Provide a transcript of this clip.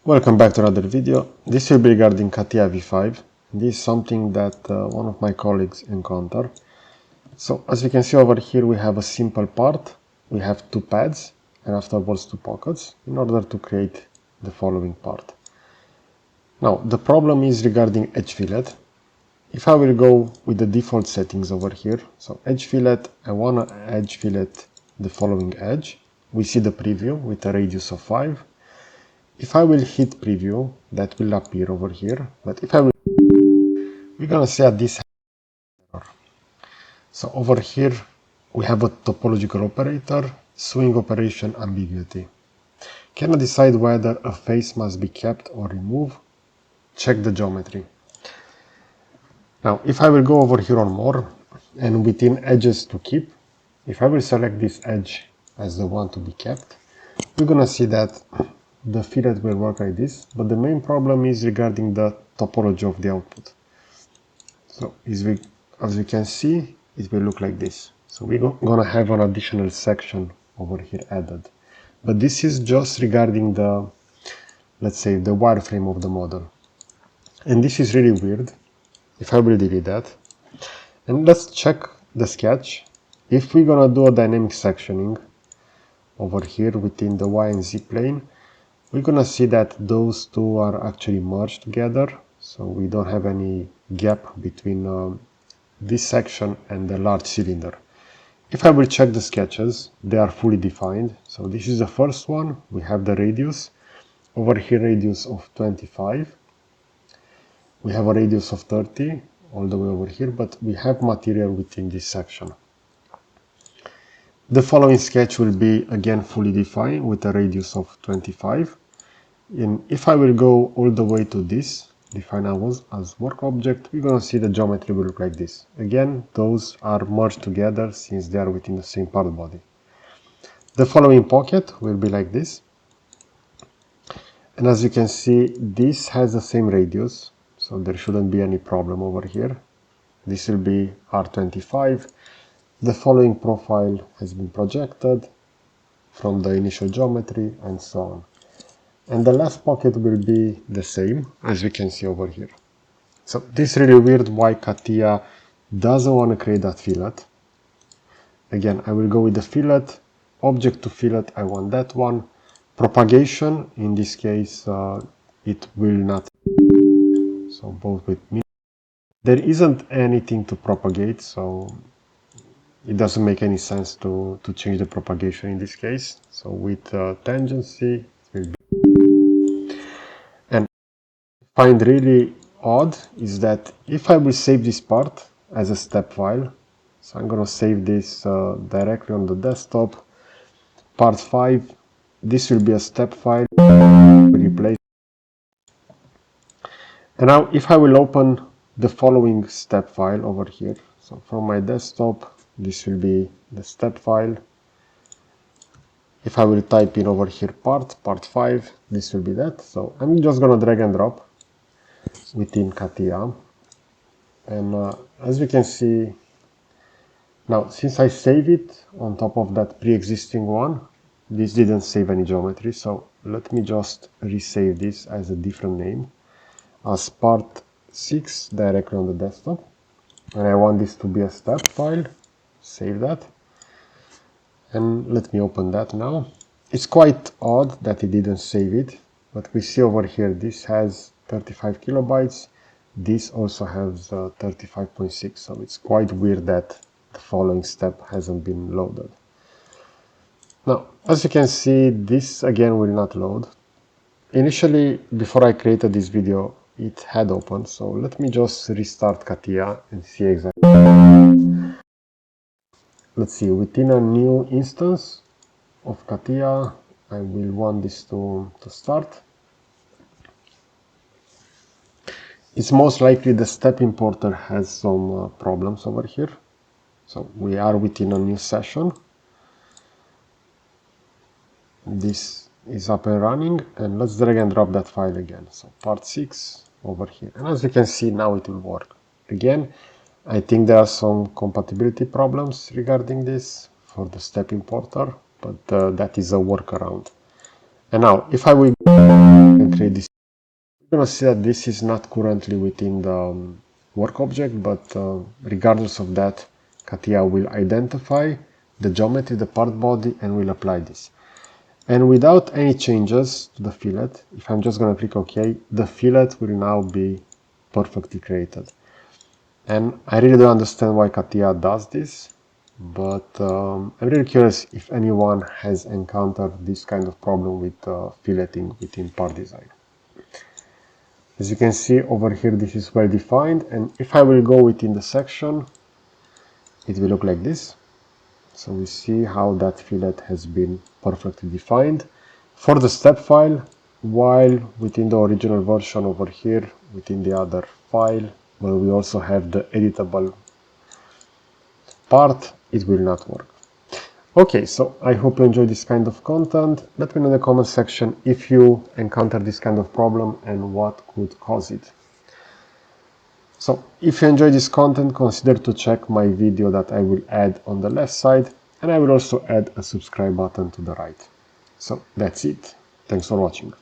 Welcome back to another video. This will be regarding CATIA V5. This is something that one of my colleagues encountered. So as you can see over here, we have a simple part. We have two pads and afterwards two pockets in order to create the following part. Now the problem is regarding edge fillet. If I will go with the default settings over here, so edge fillet, I want to edge fillet the following edge. We see the preview with a radius of 5. If I will hit preview, that will appear over here, but if I will, we're gonna see that this error. So over here, we have a topological operator, swing operation ambiguity. Cannot decide whether a face must be kept or removed. Check the geometry. Now, if I will go over here on more, and within edges to keep, if I will select this edge as the one to be kept, we're gonna see that the fillet will work like this, but the main problem is regarding the topology of the output. So as we can see, it will look like this. So we're gonna have an additional section over here added. But this is just regarding the, let's say, the wireframe of the model. And this is really weird. If I will delete that. And let's check the sketch. If we're gonna do a dynamic sectioning over here within the Y and Z plane, we're gonna see that those two are actually merged together, so we don't have any gap between this section and the large cylinder. If I will check the sketches, they are fully defined. So this is the first one. We have the radius. Over here, radius of 25. We have a radius of 30 all the way over here, but we have material within this section. The following sketch will be again fully defined with a radius of 25. And if I will go all the way to this, define as work object, we're going to see the geometry will look like this. Again, those are merged together since they are within the same part body. The following pocket will be like this. And as you can see, this has the same radius, so there shouldn't be any problem over here. This will be R25. The following profile has been projected from the initial geometry and so on. And the last pocket will be the same, as we can see over here. So this is really weird why CATIA doesn't want to create that fillet. Again, I will go with the fillet, object to fillet, I want that one. Propagation, in this case, it will not, so both with me. There isn't anything to propagate, so it doesn't make any sense to change the propagation in this case. So with tangency, it will be. And what I find really odd is that if I will save this part as a step file, so I'm going to save this directly on the desktop, part 5, this will be a step file, replace. And now if I will open the following step file over here, so from my desktop, this will be the step file. If I will type in over here part 5, this will be that. So I'm just going to drag and drop within CATIA. And as we can see, now since I save it on top of that pre-existing one, this didn't save any geometry. So let me just resave this as a different name, as part 6 directly on the desktop. And I want this to be a step file. Save that. And let me open that now. It's quite odd that it didn't save it, but we see over here this has 35 kilobytes. This also has 35.6, so it's quite weird that the following step hasn't been loaded. Now, as you can see, this again will not load. Initially, before I created this video, it had opened, so let me just restart CATIA and see exactly. Let's see, within a new instance of CATIA, I will want this to start. It's most likely the step importer has some problems over here. So we are within a new session. This is up and running, and let's drag and drop that file again. So part 6 over here. And as you can see, now it will work. Again, I think there are some compatibility problems regarding this for the step importer, but that is a workaround. And now, if I will create this, you're going to see that this is not currently within the work object, but regardless of that, CATIA will identify the geometry, the part body, and will apply this. And without any changes to the fillet, if I'm just going to click OK, the fillet will now be perfectly created. And I really don't understand why CATIA does this, but I'm really curious if anyone has encountered this kind of problem with filleting within part design. As you can see over here, this is well defined, and if I will go within the section, it will look like this. So we see how that fillet has been perfectly defined for the step file, while within the original version over here, within the other file, where we also have the editable part, it will not work. Okay, so I hope you enjoy this kind of content. Let me know in the comment section if you encounter this kind of problem and what could cause it. So if you enjoy this content, consider to check my video that I will add on the left side, and I will also add a subscribe button to the right. So that's it. Thanks for watching.